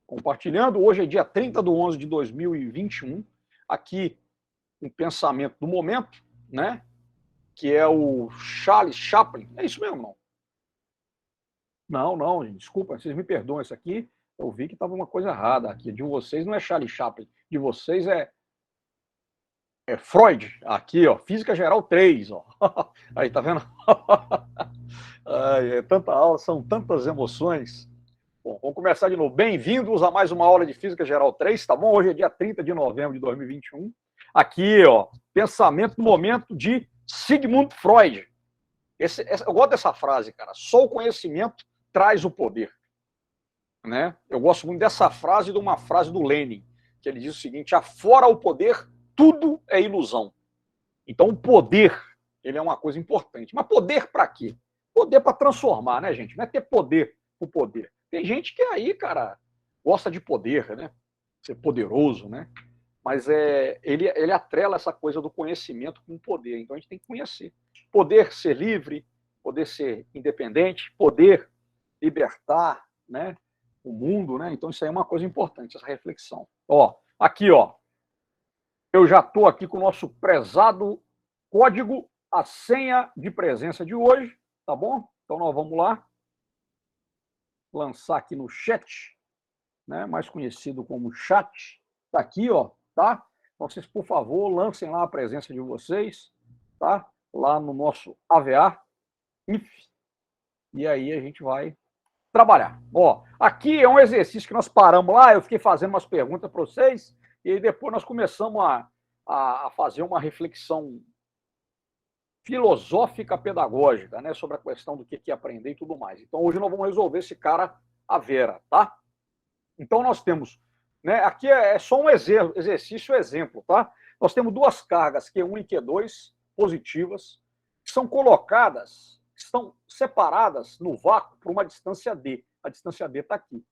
compartilhando. Hoje é dia 30 de 11 de 2021. Aqui, um pensamento do momento, né? Que é o Charles Chaplin. É isso mesmo, não? Não, gente, desculpa, vocês me perdoem isso aqui. Eu vi que estava uma coisa errada aqui. De vocês não é Charles Chaplin, de vocês é Freud. Aqui, ó, Física Geral 3, ó. Aí, tá vendo? Ai, é tanta aula, são tantas emoções. Bom, vamos começar de novo. Bem-vindos a mais uma aula de Física Geral 3, tá bom? Hoje é dia 30 de novembro de 2021. Aqui, ó, pensamento no momento de Sigmund Freud. Eu gosto dessa frase, cara. Só o conhecimento traz o poder. Né? Eu gosto muito dessa frase e de uma frase do Lenin, que ele diz o seguinte: afora o poder, tudo é ilusão. Então, o poder, ele é uma coisa importante. Mas poder para quê? Poder para transformar, né, gente? Não é ter poder por poder. Tem gente que aí, cara, gosta de poder, né? Ser poderoso, né? Mas ele atrela essa coisa do conhecimento com o poder. Então, a gente tem que conhecer. Poder ser livre, poder ser independente, poder libertar, né? O mundo, né? Então, isso aí é uma coisa importante, essa reflexão. Ó, aqui, ó. Eu já estou aqui com o nosso prezado código, a senha de presença de hoje, tá bom? Então, nós vamos lá lançar aqui no chat, né? Mais conhecido como chat. Tá aqui, ó, tá? Então, vocês, por favor, lancem lá a presença de vocês, tá? Lá no nosso AVA, IF, e aí a gente vai trabalhar. Ó, aqui é um exercício que nós paramos lá, eu fiquei fazendo umas perguntas para vocês, e aí depois nós começamos a fazer uma reflexão filosófica pedagógica, né, sobre a questão do que é aprender e tudo mais. Então, hoje nós vamos resolver esse cara a Vera, tá? Então, nós temos, né, aqui é só um exercício exemplo, tá? Nós temos duas cargas, Q1 e Q2, positivas, que são colocadas, estão separadas no vácuo por uma distância D. A distância D está aqui.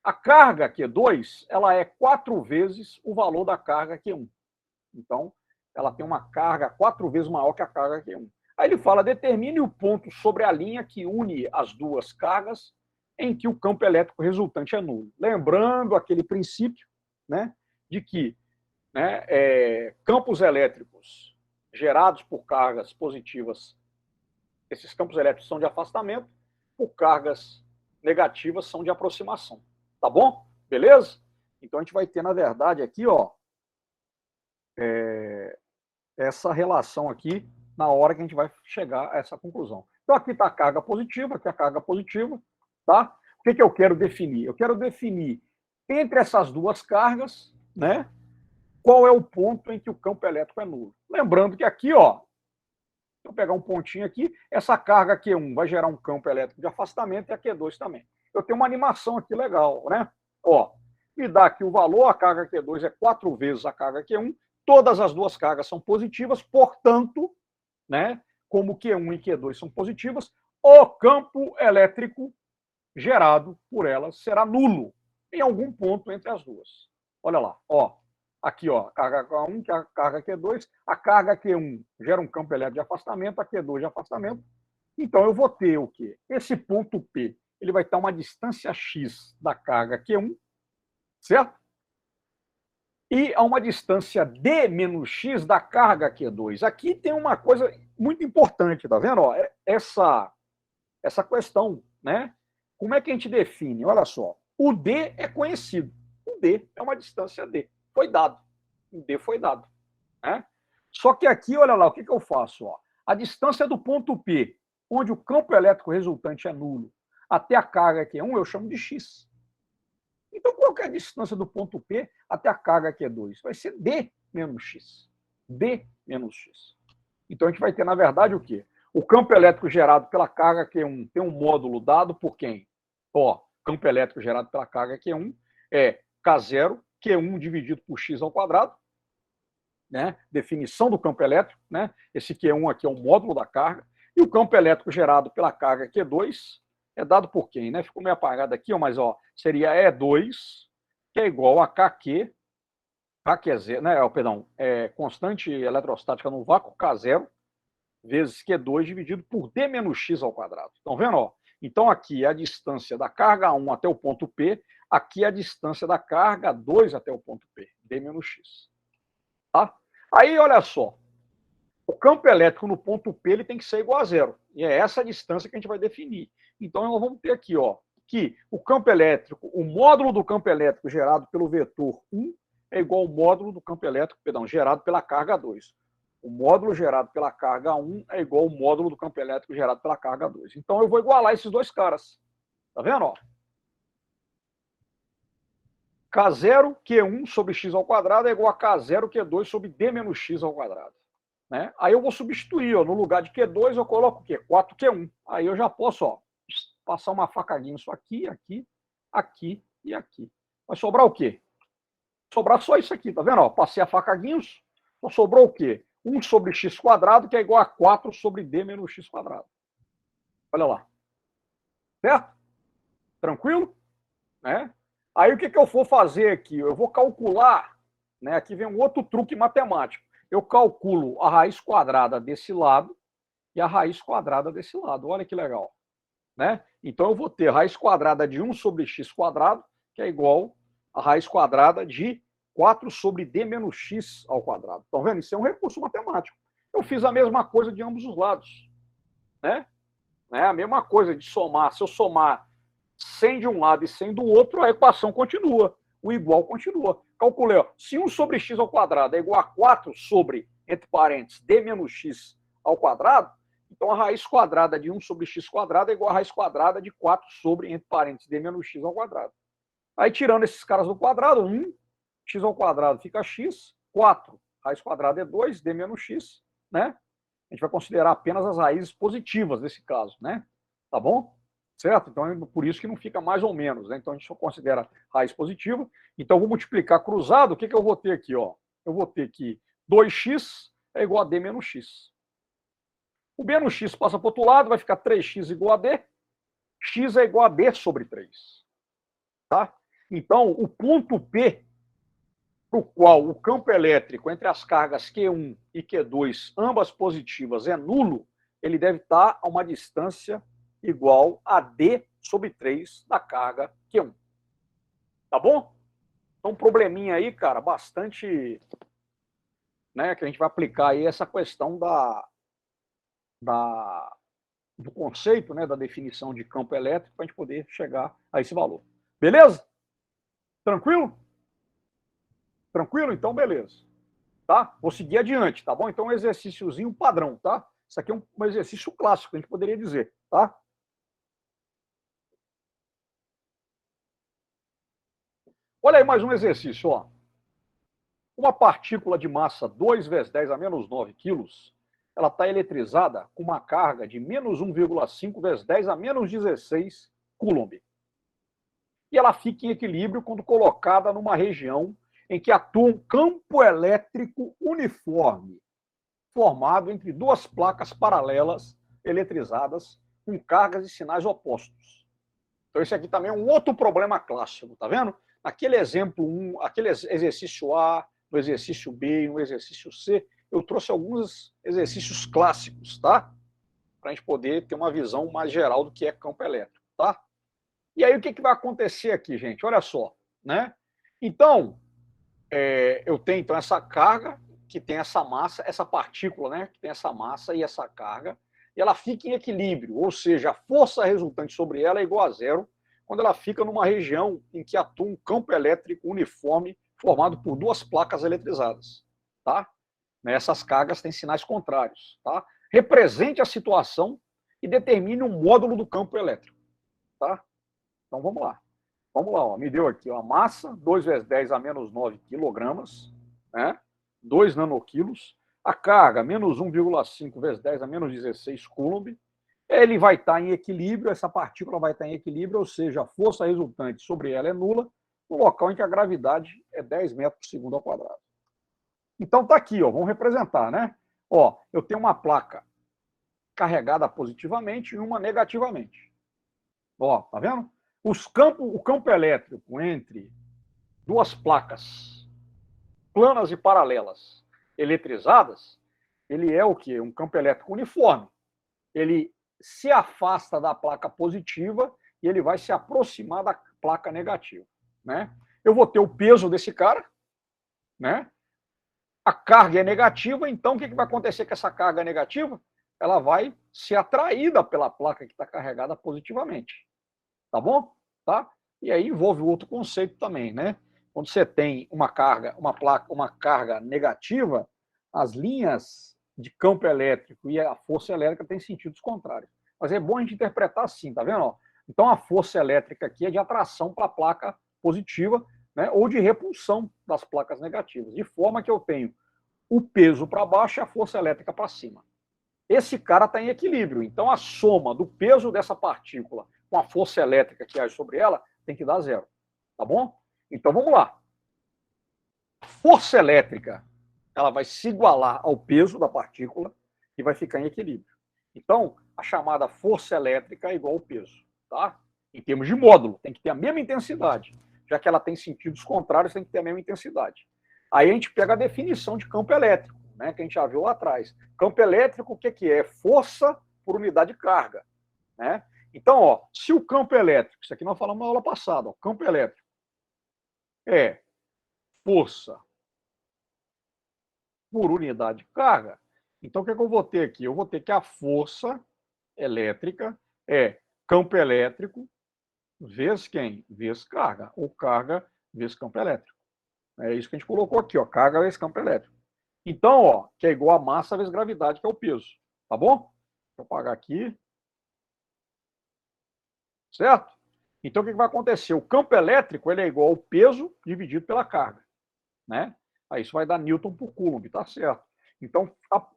A carga Q2, ela é 4 vezes o valor da carga Q1. Então, ela tem uma carga 4 vezes maior que a carga Q1. Aí ele fala, determine o ponto sobre a linha que une as duas cargas em que o campo elétrico resultante é nulo. Lembrando aquele princípio, né, de que, né, campos elétricos gerados por cargas positivas, esses campos elétricos são de afastamento, por cargas negativas são de aproximação. Tá bom? Beleza? Então a gente vai ter, na verdade, aqui, ó, essa relação aqui na hora que a gente vai chegar a essa conclusão. Então aqui está a carga positiva, aqui a carga positiva, tá? O que eu quero definir? Eu quero definir entre essas duas cargas, né, qual é o ponto em que o campo elétrico é nulo. Lembrando que aqui, ó, se eu pegar um pontinho aqui, essa carga Q1 vai gerar um campo elétrico de afastamento e a Q2 também. Eu tenho uma animação aqui legal, né? Ó, me dá aqui o valor, a carga Q2 é 4 vezes a carga Q1, todas as duas cargas são positivas, portanto, né, como Q1 e Q2 são positivas, o campo elétrico gerado por elas será nulo em algum ponto entre as duas. Olha lá, ó. Aqui, ó, carga Q1, que é a carga Q2, a carga Q1 gera um campo elétrico de afastamento, a Q2 de afastamento. Então, eu vou ter o quê? Esse ponto P, ele vai estar uma distância x da carga Q1, certo? E a uma distância d menos x da carga Q2. Aqui tem uma coisa muito importante, tá vendo? Ó, essa questão, né? Como é que a gente define? Olha só, o d é conhecido. O d é uma distância d. Foi dado. O d foi dado. Né? Só que aqui, olha lá, o que eu faço? Ó? A distância do ponto P, onde o campo elétrico resultante é nulo, até a carga Q1, eu chamo de x. Então, qual que é a distância do ponto P até a carga Q2? Vai ser d menos x. D menos x. Então, a gente vai ter, na verdade, o quê? O campo elétrico gerado pela carga Q1 tem um módulo dado por quem? Ó, campo elétrico gerado pela carga Q1 é K0, Q1 dividido por x ao quadrado, né? Definição do campo elétrico, né? Esse Q1 aqui é o módulo da carga, e o campo elétrico gerado pela carga Q2 é dado por quem, né? Ficou meio apagado aqui, ó, mas ó, seria E2, que é igual a KQ, K é zero, né? Perdão, constante eletrostática no vácuo, K0, vezes Q2 dividido por D menos X ao quadrado. Estão vendo? Ó? Então, aqui é a distância da carga 1 até o ponto P. Aqui é a distância da carga 2 até o ponto P, D menos X. Tá? Aí, olha só, o campo elétrico no ponto P ele tem que ser igual a zero. E é essa a distância que a gente vai definir. Então, nós vamos ter aqui, ó, que o campo elétrico, o módulo do campo elétrico gerado pelo vetor 1 é igual ao módulo do campo elétrico, perdão, gerado pela carga 2. O módulo gerado pela carga 1 é igual ao módulo do campo elétrico gerado pela carga 2. Então, eu vou igualar esses dois caras. Tá vendo? Ó? K0, Q1 sobre x ao quadrado é igual a K0, Q2 sobre D menos x ao quadrado. Né? Aí eu vou substituir, ó, no lugar de Q2 eu coloco o quê? 4Q1. Aí eu já posso, ó, passar uma facadinha isso aqui, aqui, aqui e aqui. Vai sobrar o quê? Sobrar só isso aqui, tá vendo? Ó, passei a faca guinhos, só sobrou o quê? 1 sobre x quadrado, que é igual a 4 sobre d menos x quadrado. Olha lá. Certo? Tranquilo? Né? Aí o que eu vou fazer aqui? Eu vou calcular, né? Aqui vem um outro truque matemático. Eu calculo a raiz quadrada desse lado e a raiz quadrada desse lado. Olha que legal. Né? Então eu vou ter a raiz quadrada de 1 sobre x quadrado, que é igual a raiz quadrada de 4 sobre d menos x ao quadrado. Estão vendo? Isso é um recurso matemático. Eu fiz a mesma coisa de ambos os lados. Né? A mesma coisa de somar. Se eu somar 100 de um lado e 100 do outro, a equação continua. O igual continua. Calculei, ó, se 1 sobre x ao quadrado é igual a 4 sobre, entre parênteses, d menos x ao quadrado, então a raiz quadrada de 1 sobre x quadrado é igual a raiz quadrada de 4 sobre, entre parênteses, d menos x ao quadrado. Aí, tirando esses caras do quadrado, 1, x ao quadrado fica x, 4, raiz quadrada é 2, d menos x, né? A gente vai considerar apenas as raízes positivas nesse caso, né? Tá bom? Certo? Então, é por isso que não fica mais ou menos, né? Então, a gente só considera raiz positiva. Então, eu vou multiplicar cruzado, o que eu vou ter aqui, ó? Eu vou ter que 2x é igual a d menos x. O b no x passa para o outro lado, vai ficar 3x igual a d. X é igual a d sobre 3. Tá? Então, o ponto P, para o qual o campo elétrico entre as cargas Q1 e Q2, ambas positivas, é nulo, ele deve estar a uma distância igual a d sobre 3 da carga Q1. Tá bom? Então, um probleminha aí, cara, bastante, né, que a gente vai aplicar aí essa questão do conceito, né, da definição de campo elétrico para a gente poder chegar a esse valor. Beleza? Tranquilo? Tranquilo? Então, beleza. Tá? Vou seguir adiante, tá bom? Então, um exercíciozinho padrão, tá? Isso aqui é um exercício clássico, a gente poderia dizer, tá? Olha aí mais um exercício, ó. Uma partícula de massa 2 vezes 10 a menos 9 quilos, ela está eletrizada com uma carga de menos 1,5 vezes 10 a menos 16 coulomb. E ela fica em equilíbrio quando colocada numa região em que atua um campo elétrico uniforme, formado entre duas placas paralelas eletrizadas com cargas e sinais opostos. Então, esse aqui também é um outro problema clássico, tá vendo? Aquele exemplo 1, aquele exercício A, no exercício B e no exercício C, eu trouxe alguns exercícios clássicos, tá? Para a gente poder ter uma visão mais geral do que é campo elétrico, tá? E aí, o que vai acontecer aqui, gente? Olha só, né? Então, eu tenho então essa carga que tem essa massa, essa partícula, né, que tem essa massa e essa carga, e ela fica em equilíbrio, ou seja, a força resultante sobre ela é igual a zero quando ela fica numa região em que atua um campo elétrico uniforme formado por duas placas eletrizadas, tá? Essas cargas têm sinais contrários, tá? Represente a situação e determine o módulo do campo elétrico, tá? Então vamos lá. Vamos lá, ó. Me deu aqui ó, a massa, 2 vezes 10 a menos 9 quilogramas, né? 2 nanoquilos. A carga, menos 1,5 vezes 10 a menos 16 coulomb. Ele vai estar em equilíbrio, essa partícula vai estar em equilíbrio, ou seja, a força resultante sobre ela é nula, no local em que a gravidade é 10 metros por segundo ao quadrado. Então tá aqui, ó, vamos representar, né? Ó, eu tenho uma placa carregada positivamente e uma negativamente. Ó, tá vendo? O campo elétrico entre duas placas planas e paralelas eletrizadas, ele é o quê? Um campo elétrico uniforme. Ele se afasta da placa positiva e ele vai se aproximar da placa negativa. né? Eu vou ter o peso desse cara, né? A carga é negativa, então o que vai acontecer com essa carga negativa? Ela vai ser atraída pela placa que está carregada positivamente. Tá bom? Tá? E aí envolve outro conceito também, né? Quando você tem uma carga negativa, as linhas de campo elétrico e a força elétrica têm sentidos contrários. Mas é bom a gente interpretar assim, tá vendo? Então a força elétrica aqui é de atração para a placa positiva, né? Ou de repulsão das placas negativas, de forma que eu tenho o peso para baixo e a força elétrica para cima. Esse cara está em equilíbrio, então a soma do peso dessa partícula com a força elétrica que age sobre ela tem que dar zero, tá bom? Então vamos lá. Força elétrica, ela vai se igualar ao peso da partícula e vai ficar em equilíbrio. Então, a chamada força elétrica é igual ao peso, tá? Em termos de módulo, tem que ter a mesma intensidade. Já que ela tem sentidos contrários, tem que ter a mesma intensidade. Aí a gente pega a definição de campo elétrico, né, que a gente já viu lá atrás. Campo elétrico, o que é? Força por unidade de carga, né? Então, ó, se o campo elétrico, isso aqui nós falamos na aula passada, ó, campo elétrico é força por unidade de carga, então o que eu vou ter aqui? Eu vou ter que a força elétrica é campo elétrico vezes quem? Vezes carga, ou carga vezes campo elétrico. É isso que a gente colocou aqui, ó, carga vezes campo elétrico. Então, ó, que é igual a massa vezes gravidade, que é o peso, tá bom? Deixa eu apagar aqui. Certo? Então, o que vai acontecer? O campo elétrico ele é igual ao peso dividido pela carga, né? Aí isso vai dar Newton por Coulomb, tá certo? Então,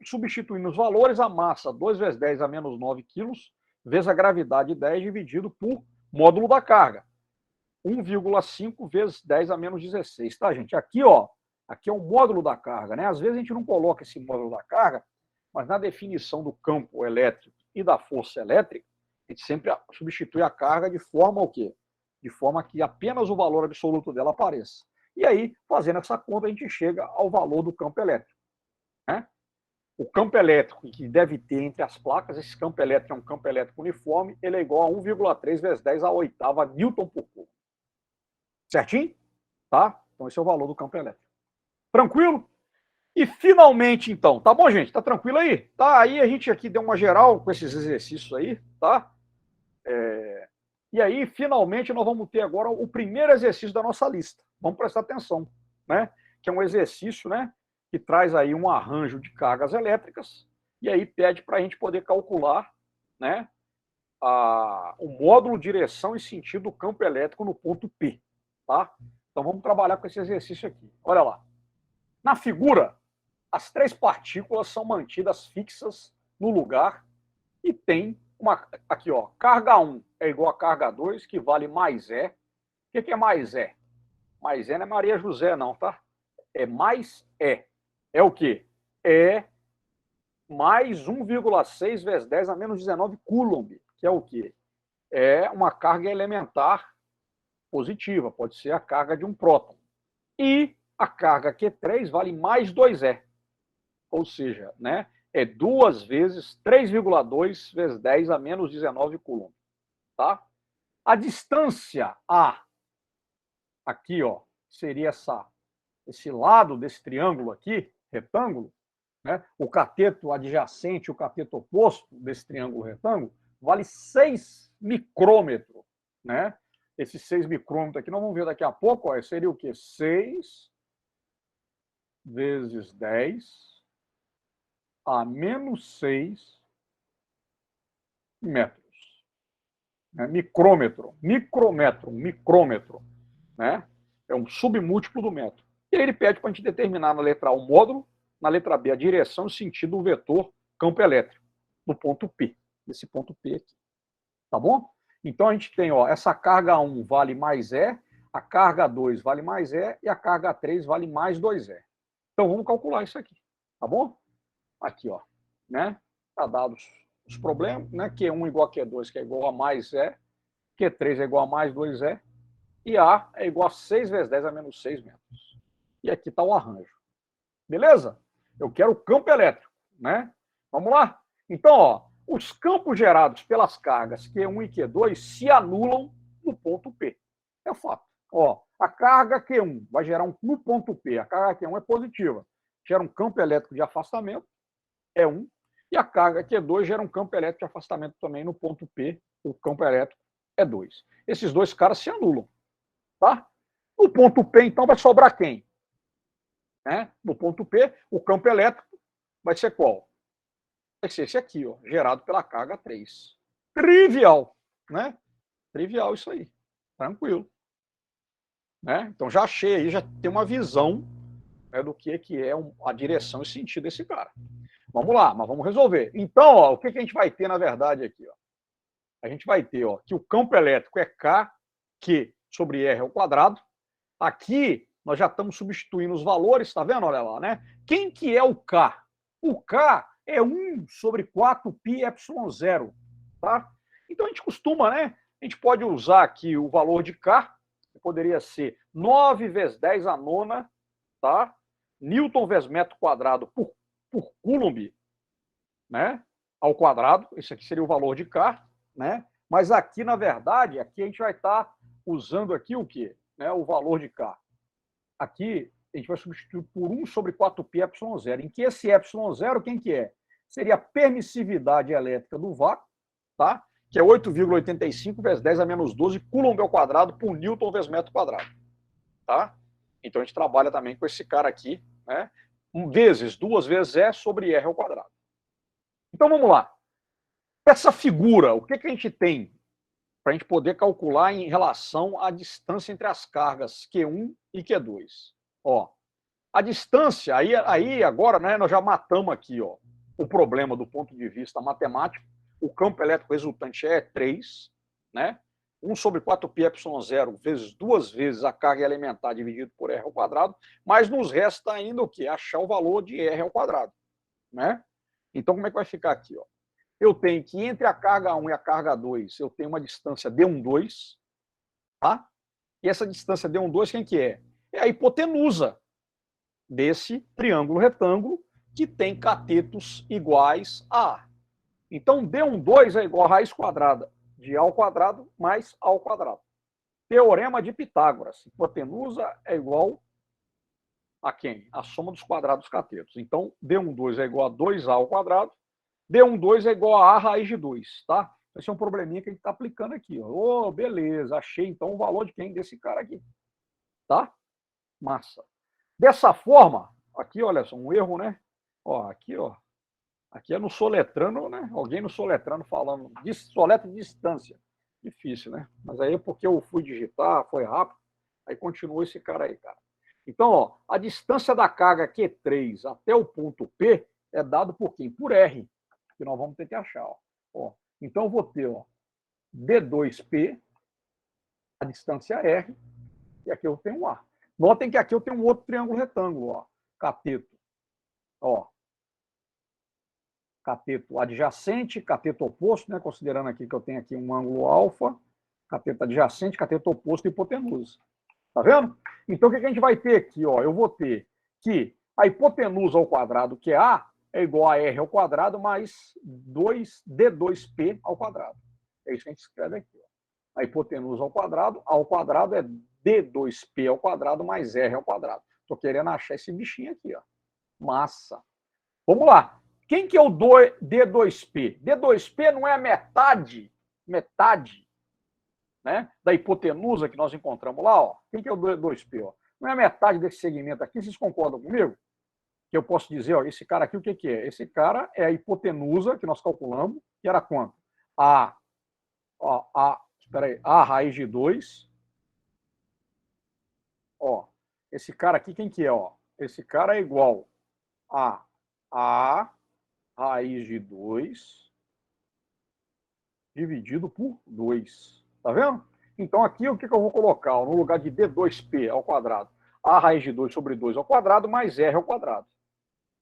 substituindo os valores, a massa 2 vezes 10 a menos 9 quilos, vezes a gravidade 10 dividido por módulo da carga. 1,5 vezes 10 a menos 16, tá, gente? Aqui, ó, aqui é o módulo da carga, né? Às vezes a gente não coloca esse módulo da carga, mas na definição do campo elétrico e da força elétrica, a gente sempre substitui a carga de forma o quê? De forma que apenas o valor absoluto dela apareça. E aí, fazendo essa conta, a gente chega ao valor do campo elétrico, né? O campo elétrico que deve ter entre as placas, esse campo elétrico é um campo elétrico uniforme, ele é igual a 1,3 vezes 10 a oitava Newton por Coulomb. Certinho? Tá? Então esse é o valor do campo elétrico. Tranquilo? E finalmente, então, tá bom, gente? Tá tranquilo aí? Tá, aí a gente aqui deu uma geral com esses exercícios aí, tá? E aí, finalmente, nós vamos ter agora o primeiro exercício da nossa lista. Vamos prestar atenção, né? Que é um exercício, né? Que traz aí um arranjo de cargas elétricas e aí pede para a gente poder calcular, né? O módulo direção e sentido do campo elétrico no ponto P, tá? Então vamos trabalhar com esse exercício aqui. Olha lá. Na figura, as três partículas são mantidas fixas no lugar e tem uma, aqui ó, carga 1 é igual a carga 2, que vale mais E. O que é mais E? Mais E não é Maria José não, tá? É mais E. É o quê? É mais 1,6 vezes 10 a menos 19 Coulomb, que é o quê? É uma carga elementar positiva, pode ser a carga de um próton. E a carga Q3 vale mais 2E. Ou seja, né, é 2 vezes 3,2 vezes 10 a menos 19 Coulomb. Tá? A distância A, aqui, ó, seria esse lado desse triângulo aqui, retângulo, né? O cateto adjacente e o cateto oposto desse triângulo retângulo vale 6 micrômetros, né? Esse 6 micrômetros aqui, nós vamos ver daqui a pouco, ó, seria o quê? 6 vezes 10 a menos 6 metros. Né? Micrômetro, micrômetro, né? É um submúltiplo do metro. E aí ele pede para a gente determinar na letra A o módulo, na letra B a direção e sentido do vetor campo elétrico, no ponto P, nesse ponto P aqui. Tá bom? Então a gente tem, ó, essa carga 1 vale mais E, a carga 2 vale mais E e a carga 3 vale mais 2E. Então vamos calcular isso aqui, tá bom? Aqui, ó, né? Tá dados os problemas, né? Q1 igual a Q2, que é igual a mais E, Q3 é igual a mais 2E, e A é igual a 6 vezes 10 a menos 6 metros. E aqui está o arranjo. Beleza? Eu quero o campo elétrico, né? Vamos lá? Então, ó, os campos gerados pelas cargas Q1 e Q2 se anulam no ponto P. É o fato. Ó, a carga Q1 vai gerar no ponto P, a carga Q1 é positiva, gera um campo elétrico de afastamento, E1, e a carga Q2 gera um campo elétrico de afastamento também no ponto P, o campo elétrico E2. Esses dois caras se anulam, tá? No ponto P, então, vai sobrar quem? Né? No ponto P, o campo elétrico vai ser qual? Vai ser esse aqui, ó, gerado pela carga 3. Trivial, né? Trivial isso aí, tranquilo. Né? Então já achei aí, já tem uma visão, né, do que é a direção e sentido desse cara. Vamos lá, mas vamos resolver. Então, ó, o que a gente vai ter na verdade aqui? Ó? A gente vai ter, ó, que o campo elétrico é K sobre R ao quadrado. Aqui nós já estamos substituindo os valores, tá vendo? Olha lá, né? Quem que é o K? O K é 1 sobre 4πε0, tá? Então a gente costuma, né? A gente pode usar aqui o valor de K, que poderia ser 9 vezes 10 a nona, tá? Newton vezes metro quadrado por Coulomb, né? Ao quadrado. Esse aqui seria o valor de K, né? Mas aqui, na verdade, aqui a gente vai estar usando aqui o quê? Né? O valor de K. Aqui a gente vai substituir por 1 sobre 4πε0, em que esse ε0, quem que é? Seria a permissividade elétrica do vácuo, tá? Que é 8,85 vezes 10 a menos 12 Coulomb ao quadrado por Newton vezes metro quadrado, tá? Então a gente trabalha também com esse cara aqui, né? Duas vezes E sobre R ao quadrado. Então vamos lá. Essa figura, o que a gente tem para a gente poder calcular em relação à distância entre as cargas Q1 e Q2? Ó, a distância, aí agora, né, nós já matamos aqui, ó, o problema do ponto de vista matemático. O campo elétrico resultante é 3, né? 1 sobre 4πε0 vezes 2 vezes a carga elementar dividido por R ao quadrado, mas nos resta ainda o quê? Achar o valor de R ao quadrado, né? Então, como é que vai ficar aqui, ó? Eu tenho que entre a carga 1 e a carga 2, eu tenho uma distância D12, tá? E essa distância D12, quem que é? É a hipotenusa desse triângulo retângulo que tem catetos iguais a A. Então, D12 é igual a raiz quadrada de A ao quadrado mais A ao quadrado. Teorema de Pitágoras. Hipotenusa é igual a quem? A soma dos quadrados dos catetos. Então, D12 é igual a 2A ao quadrado. D12 é igual a A raiz de 2, tá? Esse é um probleminha que a gente está aplicando aqui. Ó. Oh, beleza, achei então o valor de quem? Desse cara aqui. Tá? Massa. Dessa forma, aqui, olha só, um erro, né? Ó, aqui, ó. Aqui é no soletrando, né? Alguém no soletrando falando, soletra de distância. Difícil, né? Mas aí é porque eu fui digitar, foi rápido, aí continuou esse cara aí, cara. Então, ó, a distância da carga Q3 até o ponto P é dado por quem? Por R, que nós vamos ter que achar, ó. Então, eu vou ter, ó, D2P, a distância R, e aqui eu tenho um A. Notem que aqui eu tenho um outro triângulo retângulo, ó, cateto. Ó, cateto adjacente, cateto oposto, né? Considerando aqui que eu tenho aqui um ângulo alfa, cateto adjacente, cateto oposto e hipotenusa. Tá vendo? Então, o que a gente vai ter aqui? Ó, eu vou ter que a hipotenusa ao quadrado, que é A, é igual a R ao quadrado mais 2D2P ao quadrado. É isso que a gente escreve aqui. Ó. A hipotenusa ao quadrado é D2P ao quadrado mais R ao quadrado. Estou querendo achar esse bichinho aqui. Ó. Massa. Vamos lá. Quem que é o D2P? D2P não é a metade, né, da hipotenusa que nós encontramos lá, ó. Quem que é o D2P? Ó? Não é a metade desse segmento aqui, vocês concordam comigo? Que eu posso dizer, ó, esse cara aqui, o que que é? Esse cara é a hipotenusa que nós calculamos, que era quanto? Espera aí, A raiz de 2. Ó, esse cara aqui, quem que é? Ó? Esse cara é igual a A raiz de 2 dividido por 2. Tá vendo? Então aqui o que eu vou colocar? No lugar de D2P ao quadrado, A raiz de 2 sobre 2 ao quadrado mais R ao quadrado.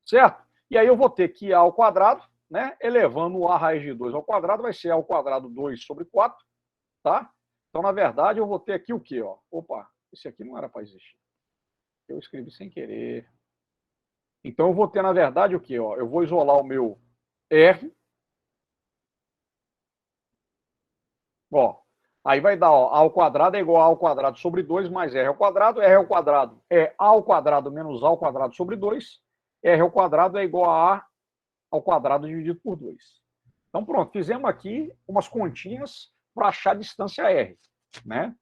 Certo? E aí eu vou ter que A ao quadrado, né? Elevando o A raiz de 2 ao quadrado, vai ser A ao quadrado 2 sobre 4. Tá? Então, na verdade, eu vou ter aqui o quê? Ó? Opa, esse aqui não era para existir. Eu escrevi sem querer. Então eu vou ter, na verdade, o quê? Ó? Eu vou isolar o meu R. Ó, Aí vai dar, ó, a ao quadrado é igual a ao quadrado sobre 2 mais r ao quadrado é a ao quadrado menos a ao quadrado sobre 2, r ao quadrado é igual a ao quadrado dividido por 2. Então, pronto, fizemos aqui umas continhas para achar a distância r, né?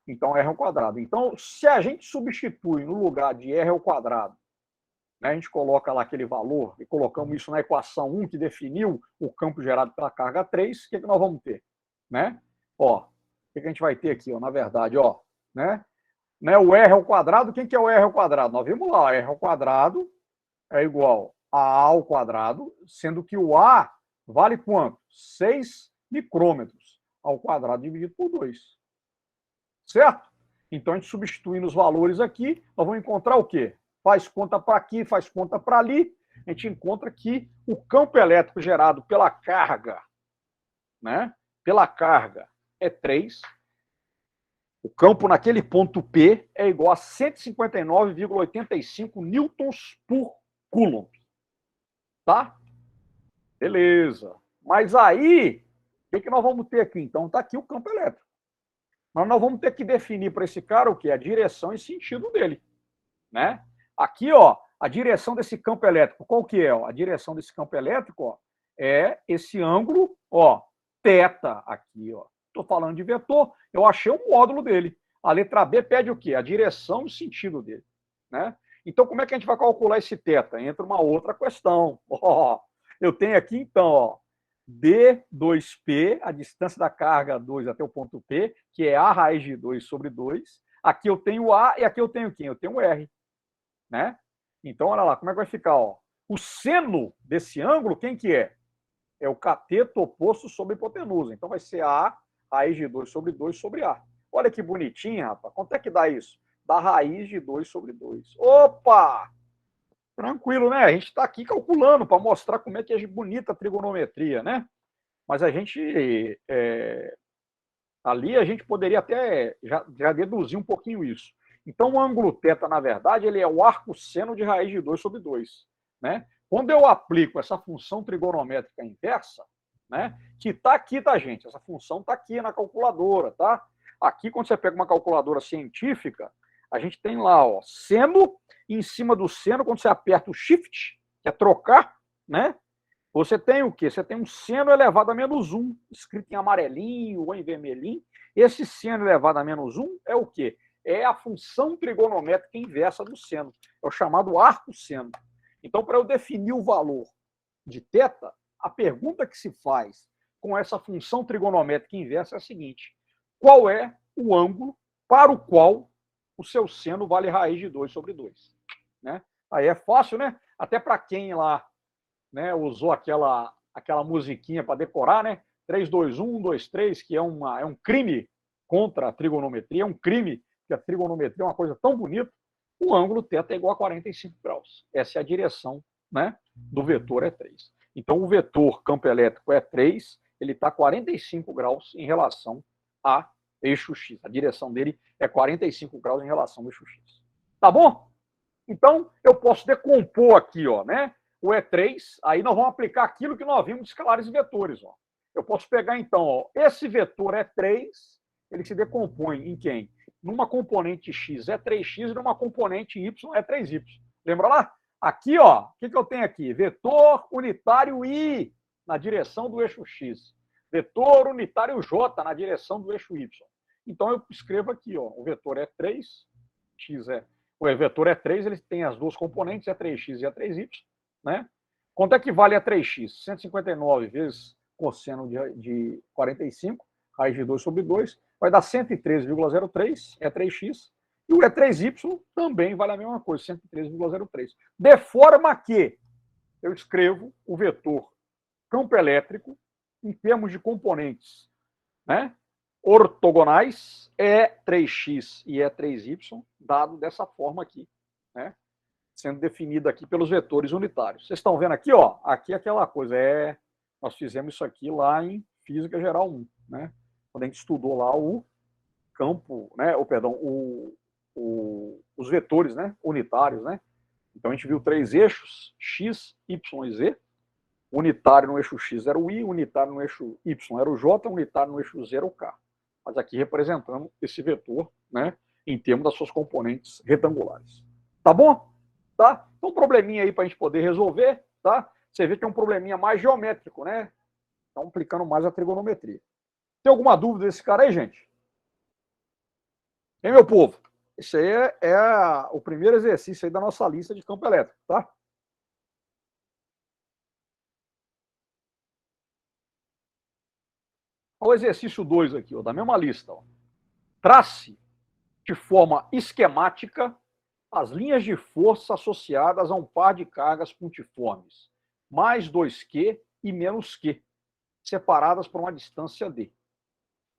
Então, r ao quadrado. Então, se a gente substitui no lugar de r ao quadrado, né, a gente coloca lá aquele valor e colocamos isso na equação 1 que definiu o campo gerado pela carga 3, o que nós vamos ter? Né? Ó, o que a gente vai ter aqui? Ó, na verdade, ó, né? O r ao quadrado, quem que é o r ao quadrado? Nós vimos lá, r ao quadrado é igual a ao quadrado, sendo que o a vale quanto? 6 micrômetros ao quadrado dividido por 2. Certo? Então, a gente substituindo os valores aqui, nós vamos encontrar o quê? Faz conta para aqui, faz conta para ali, a gente encontra que o campo elétrico gerado pela carga, né? Pela carga é 3. O campo naquele ponto P é igual a 159,85 newtons por coulomb. Tá? Beleza. Mas aí, o que nós vamos ter aqui? Então, está aqui o campo elétrico. Mas nós vamos ter que definir para esse cara o quê? A direção e sentido dele. Né? Aqui, ó, a direção desse campo elétrico, qual que é? Ó? A direção desse campo elétrico, ó, é esse ângulo, ó, θ aqui, ó. Estou falando de vetor, eu achei o módulo dele. A letra B pede o quê? A direção e o sentido dele. Né? Então, como é que a gente vai calcular esse θ? Entra uma outra questão. Ó, eu tenho aqui, então, ó, D2P, a distância da carga 2 até o ponto P, que é a raiz de 2 sobre 2. Aqui eu tenho A e aqui eu tenho quem? Eu tenho R. Né? Então, olha lá, como é que vai ficar? Ó? O seno desse ângulo, quem que é? É o cateto oposto sobre a hipotenusa. Então, vai ser A raiz de 2 sobre A. Olha que bonitinho, rapaz. Quanto é que dá isso? Dá raiz de 2 sobre 2. Opa! Tranquilo, né? A gente está aqui calculando para mostrar como é que é bonita a trigonometria, né? Mas a gente... ali a gente poderia até já deduzir um pouquinho isso. Então, o ângulo θ, na verdade, ele é o arco-seno de raiz de 2 sobre 2. Né? Quando eu aplico essa função trigonométrica inversa, né, que está aqui, tá, gente? Essa função está aqui na calculadora, tá? Aqui, quando você pega uma calculadora científica, a gente tem lá, ó, seno, e em cima do seno, quando você aperta o shift, que é trocar, né? Você tem o quê? Você tem um seno elevado a menos 1, escrito em amarelinho ou em vermelhinho. Esse seno elevado a menos 1 é o quê? É a função trigonométrica inversa do seno. É o chamado arco-seno. Então, para eu definir o valor de θ, a pergunta que se faz com essa função trigonométrica inversa é a seguinte: qual é o ângulo para o qual o seu seno vale raiz de 2 sobre 2? Né? Aí é fácil, né? Até para quem lá, né, usou aquela musiquinha para decorar, né? 3, 2, 1, 2, 3, que é um crime contra a trigonometria, é um crime, que a trigonometria é uma coisa tão bonita. O ângulo θ é igual a 45 graus. Essa é a direção, né, do vetor E3. Então, o vetor campo elétrico E3, ele está 45 graus em relação a eixo X. A direção dele é 45 graus em relação ao eixo X. Tá bom? Então, eu posso decompor aqui, ó, né? O E3, aí nós vamos aplicar aquilo que nós vimos de escalares e vetores. Ó. Eu posso pegar, então, ó, esse vetor E3, ele se decompõe em quem? Numa componente X E3X e numa componente Y E3Y. Lembra lá? Aqui, ó, o que eu tenho aqui? Vetor unitário I na direção do eixo X. Vetor unitário J na direção do eixo Y. Então, eu escrevo aqui, ó, o vetor E3, X é... O vetor E3, ele tem as duas componentes, E3X e E3Y. Né? Quanto é que vale a 3x? 159 vezes cosseno de 45, raiz de 2 sobre 2, vai dar 113,03, é 3x. E o E3y também vale a mesma coisa, 113,03. De forma que eu escrevo o vetor campo elétrico em termos de componentes, né, ortogonais, E3x e E3y, dado dessa forma aqui, né? Sendo definida aqui pelos vetores unitários. Vocês estão vendo aqui, ó, aqui é aquela coisa, nós fizemos isso aqui lá em Física Geral 1, né? Quando a gente estudou lá o campo, né, os vetores, né, unitários, né? Então a gente viu 3 eixos, X, Y e Z. Unitário no eixo X era o I, unitário no eixo Y era o J, unitário no eixo Z era o K. mas aqui representando esse vetor, né, em termos das suas componentes retangulares. Tá bom? Tá? Então, um probleminha aí para a gente poder resolver, tá? Você vê que é um probleminha mais geométrico, né? Então, aplicando mais a trigonometria. Tem alguma dúvida desse cara aí, gente? Hein, meu povo? Esse aí é o primeiro exercício aí da nossa lista de campo elétrico, tá? O exercício 2 aqui, ó, da mesma lista. Ó. Trace de forma esquemática as linhas de força associadas a um par de cargas pontiformes, mais 2Q e menos Q, separadas por uma distância D.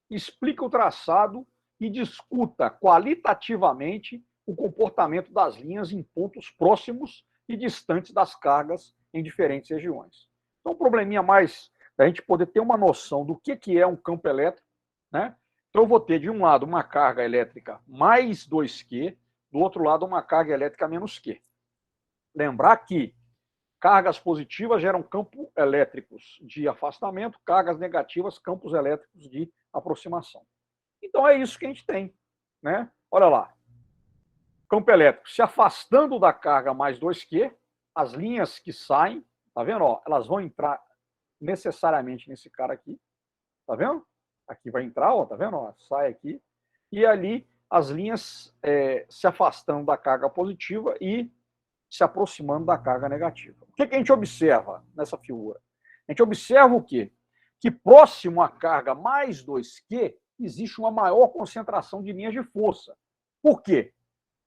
Explica o traçado e discuta qualitativamente o comportamento das linhas em pontos próximos e distantes das cargas em diferentes regiões. Então, um probleminha mais da gente poder ter uma noção do que é um campo elétrico, né? Então, eu vou ter de um lado uma carga elétrica mais 2Q, do outro lado uma carga elétrica menos Q. Lembrar que cargas positivas geram campos elétricos de afastamento, cargas negativas, campos elétricos de aproximação. Então é isso que a gente tem, né? Olha lá, campo elétrico se afastando da carga mais 2Q, as linhas que saem, tá vendo? Ó, elas vão entrar necessariamente nesse cara aqui, tá vendo? Aqui vai entrar, ó, tá vendo? Ó, sai aqui. E ali as linhas se afastando da carga positiva e se aproximando da carga negativa. O que a gente observa nessa figura? A gente observa o quê? Que próximo à carga mais 2Q, existe uma maior concentração de linhas de força. Por quê?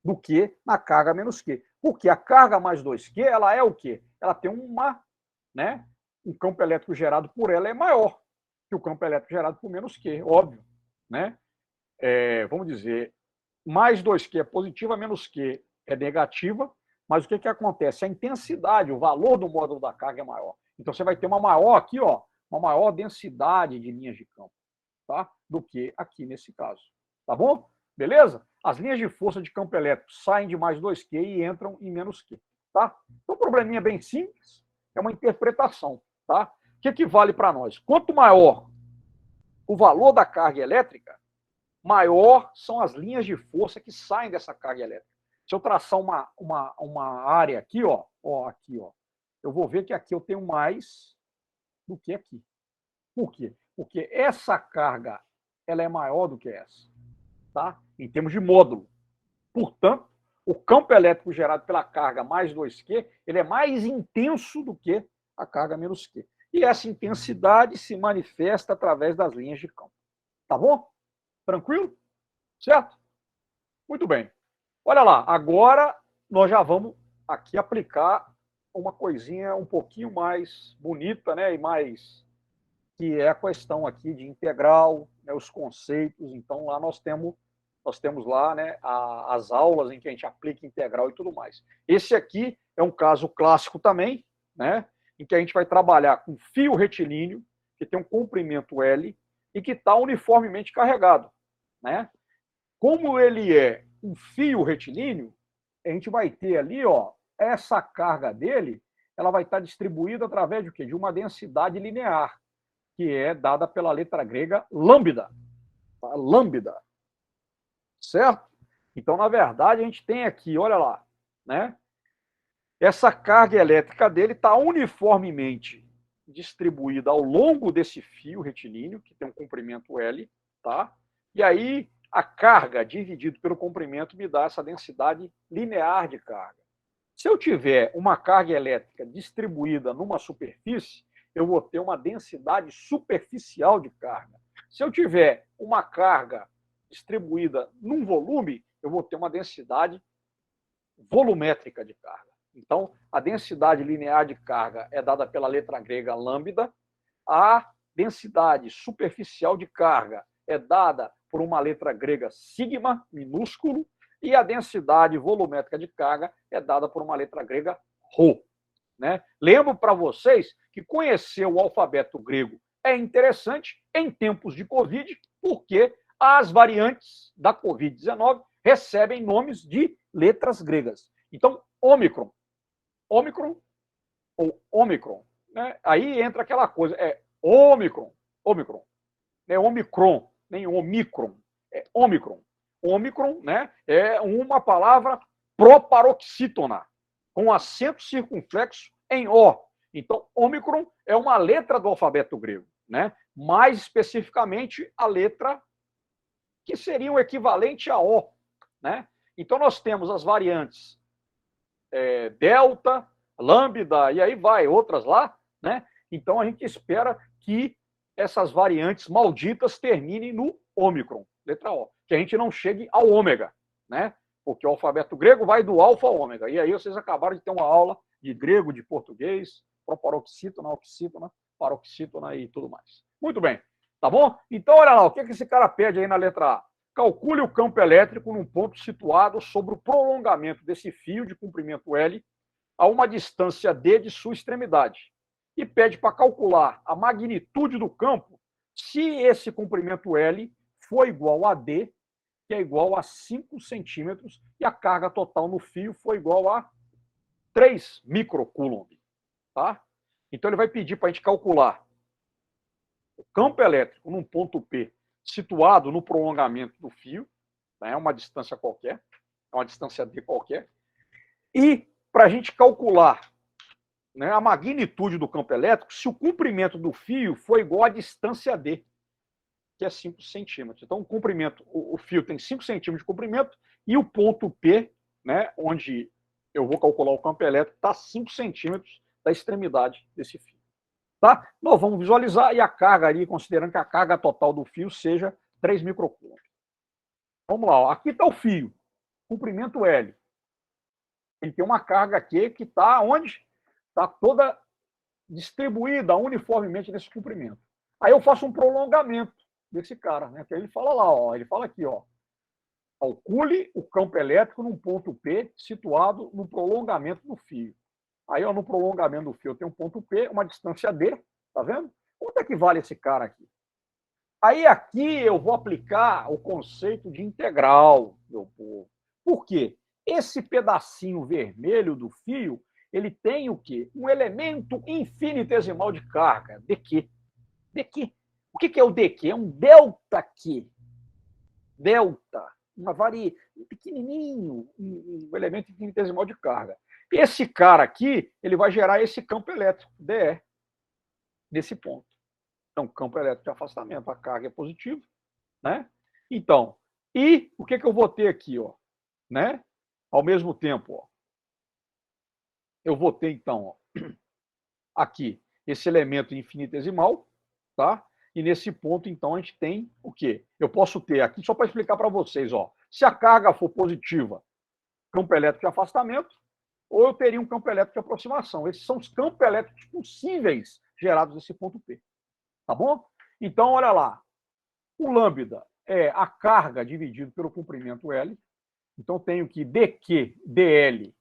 Do que na carga menos Q. Porque a carga mais 2Q, ela é o quê? Ela tem um campo elétrico gerado por ela é maior que o campo elétrico gerado por menos Q, óbvio. Né? Vamos dizer, mais 2Q é positiva, menos Q é negativa, mas o que acontece? A intensidade, o valor do módulo da carga é maior. Então você vai ter uma maior aqui, ó, uma maior densidade de linhas de campo, tá? Do que aqui nesse caso. Tá bom? Beleza? As linhas de força de campo elétrico saem de mais 2Q e entram em menos Q, tá? Então o probleminha é bem simples, é uma interpretação, tá? O que vale para nós? Quanto maior o valor da carga elétrica, maior são as linhas de força que saem dessa carga elétrica. Se eu traçar uma área aqui, aqui, ó, eu vou ver que aqui eu tenho mais do que aqui. Por quê? Porque essa carga ela é maior do que essa, tá? Em termos de módulo. Portanto, o campo elétrico gerado pela carga mais 2Q, ele é mais intenso do que a carga menos Q. E essa intensidade se manifesta através das linhas de campo. Tá bom? Tranquilo? Certo? Muito bem. Olha lá, agora nós já vamos aqui aplicar uma coisinha um pouquinho mais bonita, né, e mais que é a questão aqui de integral, né, os conceitos. Então lá nós temos lá, né, as aulas em que a gente aplica integral e tudo mais. Esse aqui é um caso clássico também, né, em que a gente vai trabalhar com fio retilíneo que tem um comprimento L e que está uniformemente carregado, né? Como ele é um fio retilíneo, a gente vai ter ali, ó, essa carga dele, ela vai estar distribuída através de quê? De uma densidade linear, que é dada pela letra grega lambda. Tá? Lambda. Certo? Então, na verdade, a gente tem aqui, olha lá, né? Essa carga elétrica dele está uniformemente distribuída ao longo desse fio retilíneo, que tem um comprimento L, tá? E aí a carga dividido pelo comprimento me dá essa densidade linear de carga. Se eu tiver uma carga elétrica distribuída numa superfície, eu vou ter uma densidade superficial de carga. Se eu tiver uma carga distribuída num volume, eu vou ter uma densidade volumétrica de carga. Então, a densidade linear de carga é dada pela letra grega lambda, a densidade superficial de carga é dada por uma letra grega sigma, minúsculo, e a densidade volumétrica de carga é dada por uma letra grega rho. Né? Lembro para vocês que conhecer o alfabeto grego é interessante em tempos de Covid, porque as variantes da Covid-19 recebem nomes de letras gregas. Então, Ômicron ou Ômicron, né? Aí entra aquela coisa, Ômicron, é Omicron, nem omicron, é ômicron. Ômicron, né, é uma palavra proparoxítona, com acento circunflexo em O. Então, ômicron é uma letra do alfabeto grego, né? Mais especificamente a letra que seria o equivalente a O, né? Então, nós temos as variantes delta, lambda, e aí vai, outras lá, né? Então, a gente espera que essas variantes malditas terminem no ômicron, letra O, que a gente não chegue ao ômega, né? Porque o alfabeto grego vai do alfa ao ômega. E aí vocês acabaram de ter uma aula de grego, de português, proparoxítona, oxítona, paroxítona e tudo mais. Muito bem, tá bom? Então, olha lá, o que esse cara pede aí na letra A? Calcule o campo elétrico num ponto situado sobre o prolongamento desse fio de comprimento L a uma distância D de sua extremidade. E pede para calcular a magnitude do campo se esse comprimento L for igual a D, que é igual a 5 centímetros, e a carga total no fio for igual a 3 microcoulomb. Tá? Então, ele vai pedir para a gente calcular o campo elétrico num ponto P situado no prolongamento do fio, né, é uma distância qualquer, é uma distância D qualquer, e para a gente calcular, né, a magnitude do campo elétrico se o comprimento do fio for igual à distância D, que é 5 centímetros. Então, o fio tem 5 centímetros de comprimento e o ponto P, né, onde eu vou calcular o campo elétrico, está a 5 centímetros da extremidade desse fio. Tá? Nós vamos visualizar e a carga ali, considerando que a carga total do fio seja 3 microcoulomb. Vamos lá, ó. Aqui está o fio, comprimento L. Ele tem uma carga aqui que está onde? Está toda distribuída uniformemente nesse comprimento. Aí eu faço um prolongamento desse cara, né? Que ele fala lá, ó, ele fala aqui, ó. Calcule o campo elétrico num ponto P situado no prolongamento do fio. Aí, ó, no prolongamento do fio, eu tenho um ponto P, uma distância D, tá vendo? Quanto é que vale esse cara aqui? Aí, aqui, eu vou aplicar o conceito de integral, meu povo. Por quê? Esse pedacinho vermelho do fio, ele tem o quê? Um elemento infinitesimal de carga, dQ. dQ. O que é o dQ? É um delta Q. Delta. Uma pequenininho, um elemento infinitesimal de carga. Esse cara aqui, ele vai gerar esse campo elétrico, DE, nesse ponto. Então, campo elétrico de afastamento, a carga é positiva, né? Então, e o que eu vou ter aqui, ó, né? Ao mesmo tempo, ó, eu vou ter, então, ó, aqui, esse elemento infinitesimal, tá? E nesse ponto, então, a gente tem o quê? Eu posso ter aqui, só para explicar para vocês, ó, se a carga for positiva, campo elétrico de afastamento, ou eu teria um campo elétrico de aproximação. Esses são os campos elétricos possíveis gerados nesse ponto P. Tá bom? Então, olha lá. O lambda é a carga dividido pelo comprimento L. Então, tenho que dQ, dL.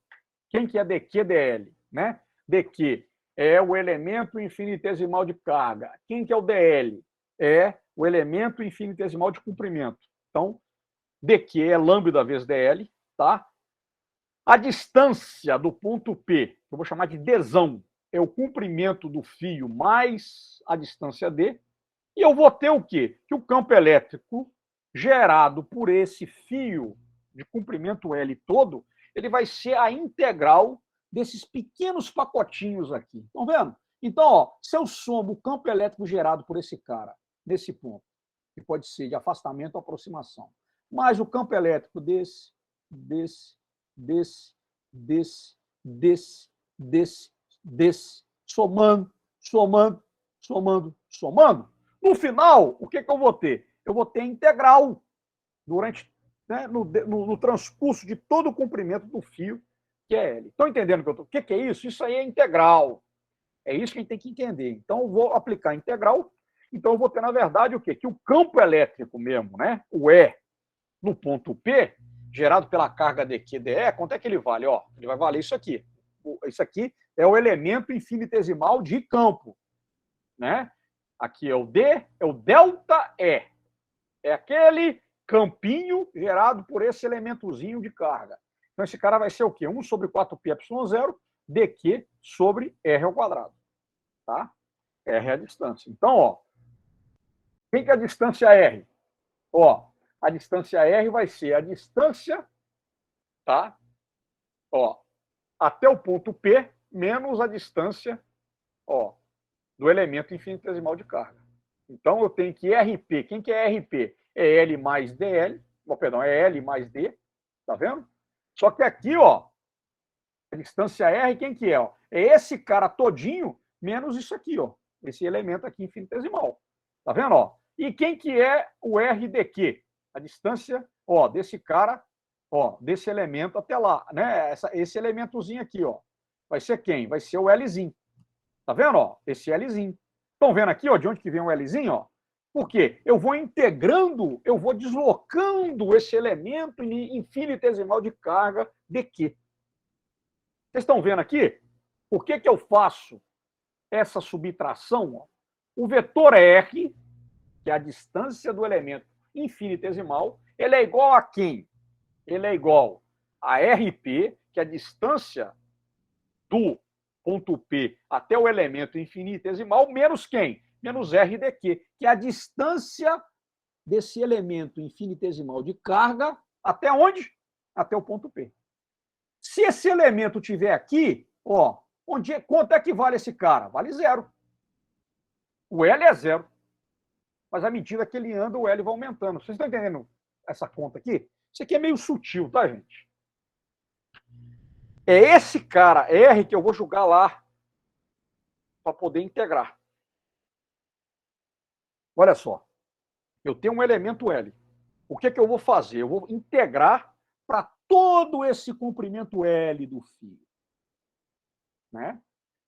Quem que é dQ, dL? Né? dQ é o elemento infinitesimal de carga. Quem que é o dL? É o elemento infinitesimal de comprimento. Então, dQ é lambda vezes dL, tá? A distância do ponto P, que eu vou chamar de Dzão, é o comprimento do fio mais a distância D. E eu vou ter o quê? Que o campo elétrico gerado por esse fio de comprimento L todo, ele vai ser a integral desses pequenos pacotinhos aqui. Estão vendo? Então, ó, se eu somo o campo elétrico gerado por esse cara, nesse ponto, que pode ser de afastamento ou aproximação, mais o campo elétrico desse, somando, no final, o que eu vou ter? Eu vou ter integral durante, né, no transcurso de todo o comprimento do fio, que é L. Estão entendendo o que é isso? Isso aí é integral. É isso que a gente tem que entender. Então, eu vou aplicar integral. Então, eu vou ter, na verdade, o quê? Que o campo elétrico mesmo, né, o E, no ponto P, gerado pela carga dQdE, quanto é que ele vale? Ó, ele vai valer isso aqui. Isso aqui é o elemento infinitesimal de campo, né? Aqui é o D, é o delta E. É aquele campinho gerado por esse elementozinho de carga. Então, esse cara vai ser o quê? 1 sobre 4πε0 dQ sobre R ao quadrado. Tá? R é a distância. Então, ó, quem que é a distância R? Ó, a distância R vai ser a distância, tá? Ó, até o ponto P menos a distância, ó, do elemento infinitesimal de carga. Então, eu tenho que RP. Quem que é RP? É L mais DL. Oh, perdão, é L mais D. Tá vendo? Só que aqui, ó, a distância R, quem que é? Ó? É esse cara todinho menos isso aqui, ó. Esse elemento aqui infinitesimal. Tá vendo? Ó? E quem que é o RDQ? A distância, ó, desse cara, ó, desse elemento até lá, né? Esse elementozinho aqui, ó. Vai ser quem? Vai ser o Lzinho. Tá vendo? Ó? Esse Lzinho. Estão vendo aqui, ó, de onde que vem o Lzinho, ó? Por quê? Eu vou integrando, eu vou deslocando esse elemento infinitesimal de carga dq. Vocês estão vendo aqui? Por que que eu faço essa subtração? Ó? O vetor R, que é a distância do elemento infinitesimal, ele é igual a quem? Ele é igual a RP, que é a distância do ponto P até o elemento infinitesimal, menos quem? Menos RDQ, que é a distância desse elemento infinitesimal de carga até onde? Até o ponto P. Se esse elemento tiver aqui, ó, quanto é que vale esse cara? Vale zero. O L é zero. Mas à medida que ele anda, o L vai aumentando. Vocês estão entendendo essa conta aqui? Isso aqui é meio sutil, tá, gente? É esse cara, R, que eu vou jogar lá para poder integrar. Olha só. Eu tenho um elemento L. O que, que eu vou fazer? Eu vou integrar para todo esse comprimento L do fio. Né?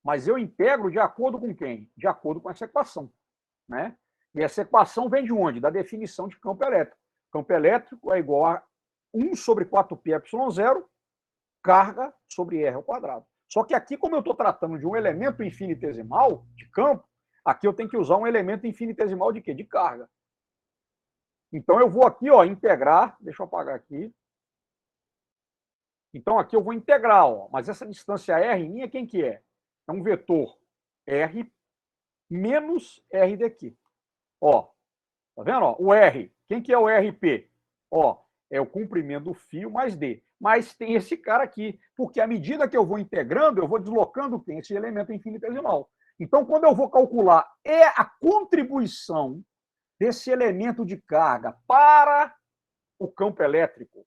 Mas eu integro de acordo com quem? De acordo com essa equação. Né? E essa equação vem de onde? Da definição de campo elétrico. Campo elétrico é igual a 1 sobre 4πε0 carga sobre R ao quadrado. Só que aqui, como eu estou tratando de um elemento infinitesimal de campo, aqui eu tenho que usar um elemento infinitesimal de quê? De carga. Então eu vou aqui, ó, integrar, deixa eu apagar aqui. Então aqui eu vou integrar, ó, mas essa distância R minha, quem que é? É um vetor R menos R daqui. Ó, tá vendo? Ó, o R, quem que é o RP? Ó, é o comprimento do fio mais D. Mas tem esse cara aqui, porque à medida que eu vou integrando, eu vou deslocando quem? Esse elemento infinitesimal. Então, quando eu vou calcular a contribuição desse elemento de carga para o campo elétrico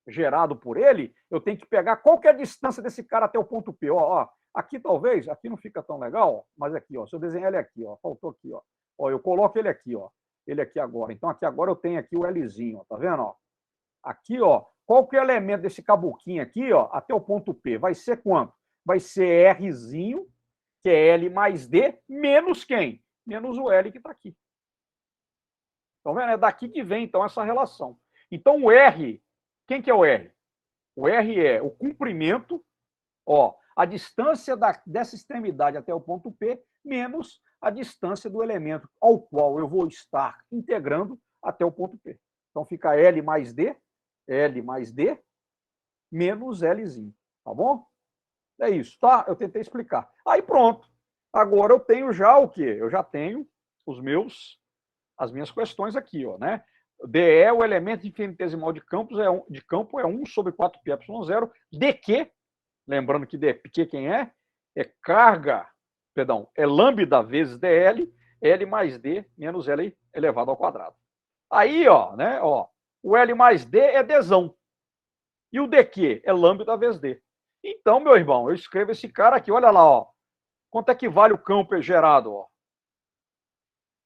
gerado por ele, eu tenho que pegar qual que é a distância desse cara até o ponto P. Ó, aqui talvez, aqui não fica tão legal, mas aqui, ó, se eu desenhar ele aqui, ó, faltou aqui, ó. Ó, eu coloco ele aqui, ó. Ele aqui agora. Então aqui agora eu tenho aqui o Lzinho, ó, tá vendo, ó? Aqui, ó, qual que é o elemento desse cabuquinho aqui, ó, até o ponto P? Vai ser quanto? Vai ser Rzinho, que é L mais D, menos quem? Menos o L que está aqui. Estão vendo? É daqui que vem, então, essa relação. Então, o R, quem que é o R? O R é o comprimento, ó, a distância dessa extremidade até o ponto P, menos a distância do elemento ao qual eu vou estar integrando até o ponto P. Então, fica L mais D, menos Lzinho, tá bom? É isso, tá? Eu tentei explicar. Aí pronto. Agora eu tenho já o quê? Eu já tenho as minhas questões aqui, ó, né? DE, o elemento infinitesimal de campo é 1 sobre 4πε0, dq, lembrando que dq quem é? É carga, perdão, é lambda vezes dl, L mais D menos L elevado ao quadrado. Aí, ó, né, ó, o L mais D é Dzão. E o dq é lambda vezes D. Então, meu irmão, eu escrevo esse cara aqui, olha lá, ó. Quanto é que vale o campo gerado, ó?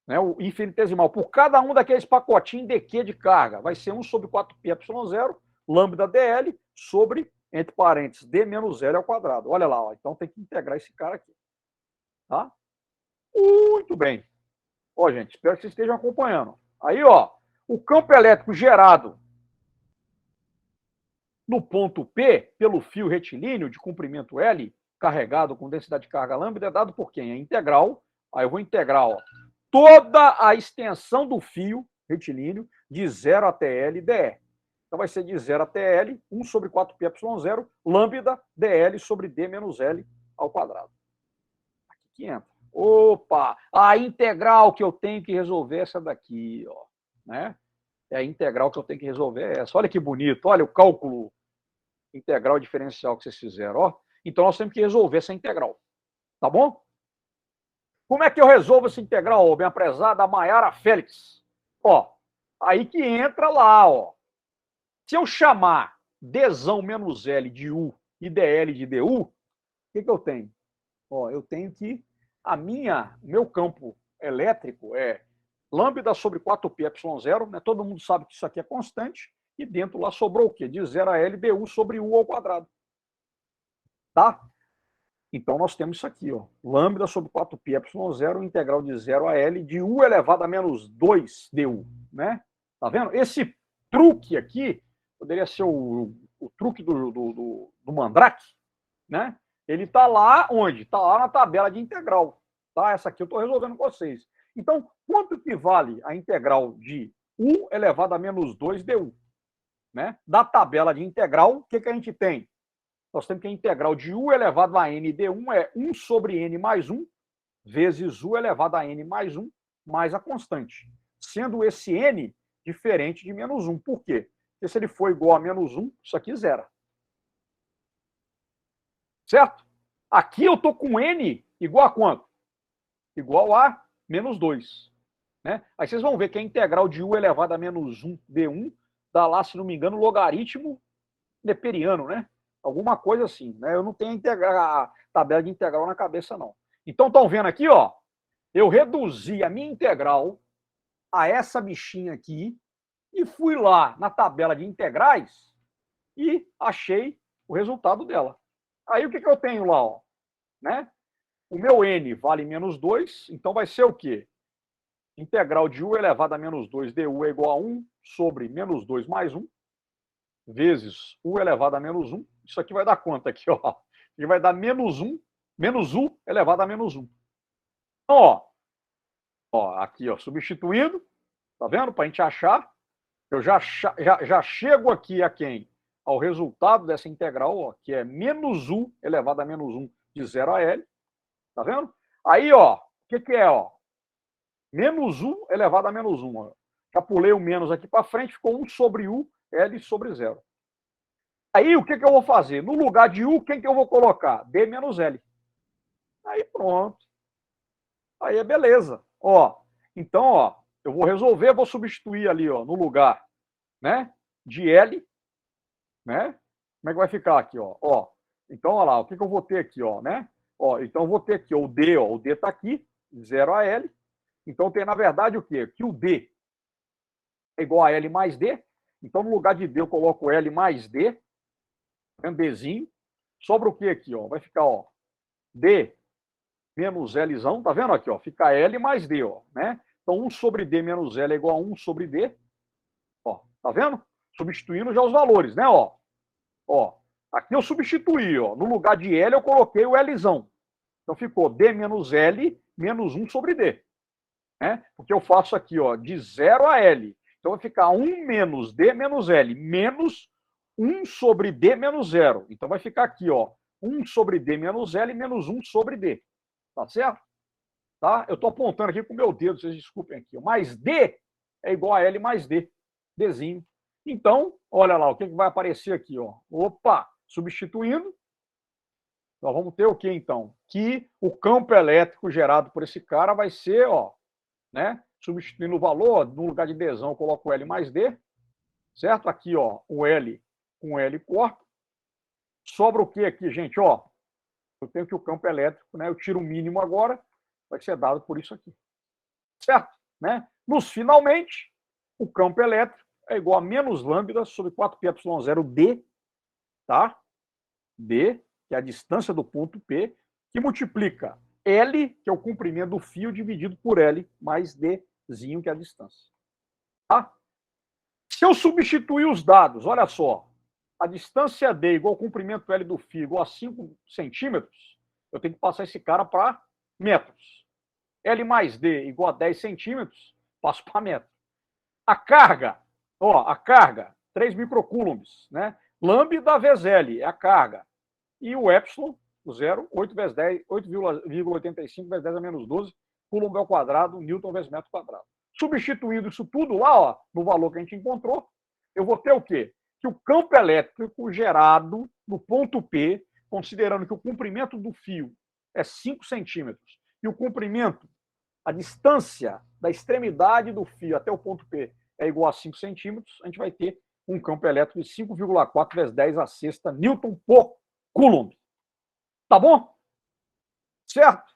Né, o infinitesimal, por cada um daqueles pacotinhos dq de carga, vai ser 1 sobre 4πε0, lambda dl, sobre, entre parênteses, d menos L ao quadrado. Olha lá, ó, então tem que integrar esse cara aqui. Tá? Muito bem. Ó, gente, espero que vocês estejam acompanhando. Aí, ó, o campo elétrico gerado no ponto P, pelo fio retilíneo de comprimento L, carregado com densidade de carga lambda, é dado por quem? É integral. Aí eu vou integrar, ó, toda a extensão do fio retilíneo de 0 até L dE. Então vai ser de 0 até L, 1 sobre 4πε0, lambda dL sobre D menos L ao quadrado. Aqui que entra. Opa! A integral que eu tenho que resolver é essa daqui, ó, né? É a integral que eu tenho que resolver é essa. Olha que bonito, olha o cálculo integral diferencial que vocês fizeram. Ó. Então, nós temos que resolver essa integral. Tá bom? Como é que eu resolvo essa integral, bem aprezada Maiara Félix? Ó, aí que entra lá, ó. Se eu chamar Dzão menos L de U e DL de DU, o que eu tenho? Ó, eu tenho que o meu campo elétrico é lambda sobre 4πε0, né? Todo mundo sabe que isso aqui é constante, e dentro lá sobrou o quê? De 0 a L du sobre U ao quadrado. Tá? Então nós temos isso aqui, ó. Lambda sobre 4πε0, integral de 0 a L de U elevado a menos 2 du, né? Tá vendo? Esse truque aqui poderia ser o truque do Mandrake, né? Ele está lá onde? Está lá na tabela de integral. Tá? Essa aqui eu estou resolvendo com vocês. Então, quanto que vale a integral de U elevado a menos 2 du? Né? Da tabela de integral, o que a gente tem? Nós temos que a integral de U elevado a n d1 é 1 sobre n mais 1 vezes U elevado a n mais 1 mais a constante. Sendo esse n diferente de menos 1. Por quê? Porque se ele for igual a menos 1, isso aqui zera. Certo? Aqui eu estou com n igual a quanto? Igual a menos 2. Né? Aí vocês vão ver que a integral de U elevado a menos 1 d1 dá lá, se não me engano, logaritmo neperiano, né? Alguma coisa assim. Né? Eu não tenho a tabela de integral na cabeça, não. Então, estão vendo aqui, ó? Eu reduzi a minha integral a essa bichinha aqui e fui lá na tabela de integrais e achei o resultado dela. Aí o que eu tenho lá? Ó, né? O meu n vale menos 2, então vai ser o quê? Integral de U elevado a menos 2 du é igual a 1 sobre menos 2 mais 1, vezes U elevado a menos 1. Isso aqui vai dar quanto aqui, ó? Ele vai dar menos 1, menos U elevado a menos 1. Então, ó aqui, ó, substituindo, tá vendo? Para a gente achar, eu já chego aqui a quem? Ao resultado dessa integral, ó, que é menos U elevado a menos 1 de 0 a L. Tá vendo? Aí, ó, o que é, ó? Menos U elevado a menos 1. Ó. Já pulei o menos aqui para frente, ficou 1 sobre U, L sobre 0. Aí, o que eu vou fazer? No lugar de U, quem que eu vou colocar? D menos L. Aí, pronto. Aí é beleza. Ó, então, ó, eu vou resolver, vou substituir ali, ó, no lugar, né, de L, né? Como é que vai ficar aqui, ó? Ó, então, olha lá, o que eu vou ter aqui, ó, né? Ó, então, eu vou ter aqui ó, o D está aqui, 0 a L. Então, tem, na verdade, o quê? Que o D é igual a L mais D. Então, no lugar de D, eu coloco L mais D, Dzinho. Sobra o quê aqui, ó? Vai ficar, ó, D menos Lzão, tá vendo aqui, ó? Fica L mais D, ó, né? Então, 1 sobre D menos L é igual a 1 sobre D. Ó, tá vendo? Substituindo já os valores, né, ó? Ó, aqui eu substituí, ó. No lugar de L, eu coloquei o Lzão. Então, ficou D menos L menos 1 sobre D. Né? Porque eu faço aqui, ó, de 0 a L. Então, vai ficar 1 menos D menos L, menos 1 sobre D menos 0. Então, vai ficar aqui, ó, 1 sobre D menos L menos 1 sobre D. Tá certo? Tá? Eu estou apontando aqui com o meu dedo, vocês desculpem aqui. Mais D é igual a L mais D. Dzinho. Então, olha lá, o que vai aparecer aqui, ó. Opa, substituindo. Nós vamos ter o que, então? Que o campo elétrico gerado por esse cara vai ser, ó, né? Substituindo o valor, no lugar de Dzão, eu coloco o L mais D, certo? Aqui, ó, o L com L corpo. Sobra o que aqui, gente? Ó, eu tenho que o campo elétrico, né? Eu tiro o mínimo agora, vai ser dado por isso aqui. Certo? Né? Nos finalmente, o campo elétrico é igual a menos lambda sobre 4πε0D, tá? D, que é a distância do ponto P, que multiplica L, que é o comprimento do fio, dividido por L, mais Dzinho, que é a distância. Tá? Se eu substituir os dados, olha só, a distância D igual ao comprimento L do fio igual a 5 centímetros, eu tenho que passar esse cara para metros. L mais D igual a 10 centímetros, passo para metro. A carga, ó, a carga, 3 microcoulombs, né? Lambda vezes L é a carga. E o epsilon, o 0, 8 vezes 10, 8,85 vezes 10 a menos 12, coulomb ao quadrado, newton vezes metro quadrado. Substituindo isso tudo lá, ó, no valor que a gente encontrou, eu vou ter o quê? Que o campo elétrico gerado no ponto P, considerando que o comprimento do fio é 5 centímetros e o comprimento, a distância da extremidade do fio até o ponto P é igual a 5 centímetros, a gente vai ter um campo elétrico de 5,4 vezes 10 a sexta Newton por Coulomb. Tá bom? Certo?